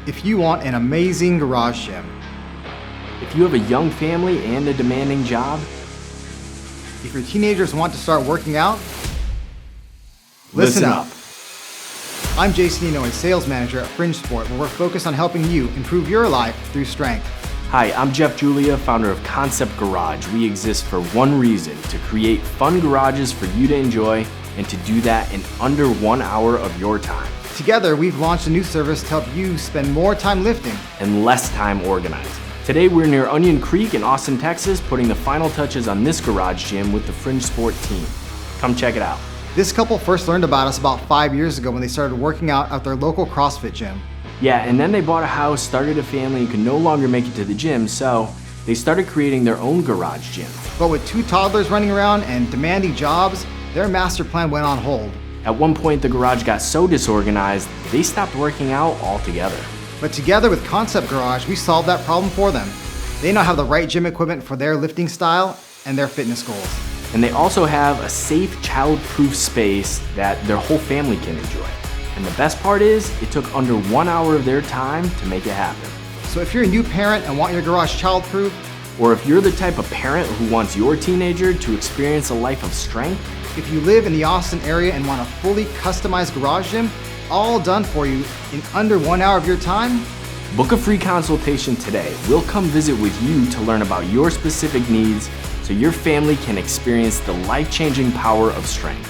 If you want an amazing garage gym, If you have a young family and a demanding job, if your teenagers want to start working out, listen up. I'm Jason Eno, a sales manager at Fringe Sport, where we're focused on helping you improve your life through strength. Hi, I'm Jeff Julia, founder of Koncept Garage. We exist for one reason, to create fun garages for you to enjoy and to do that in under 1 hour of your time Together, we've launched a new service to help you spend more time lifting. and less time organizing. Today we're near Onion Creek in Austin, Texas, putting the final touches on this garage gym with the Fringe Sport team. Come check it out. This couple first learned about us about 5 years ago when they started working out at their local CrossFit gym. Yeah, and then they bought a house, started a family, and could no longer make it to the gym, so they started creating their own garage gym. But with 2 toddlers running around and demanding jobs, their master plan went on hold. At one point, the garage got so disorganized, they stopped working out altogether. But together with Koncept Garage, we solved that problem for them. They now have the right gym equipment for their lifting style and their fitness goals. And they also have a safe, child-proof space that their whole family can enjoy. And the best part is, it took under 1 hour of their time to make it happen. So if you're a new parent and want your garage child-proof, Or if you're the type of parent who wants your teenager to experience a life of strength, if you live in the Austin area and want a fully customized garage gym, all done for you in under 1 hour of your time, book a free consultation today. We'll come visit with you to learn about your specific needs so your family can experience the life-changing power of strength.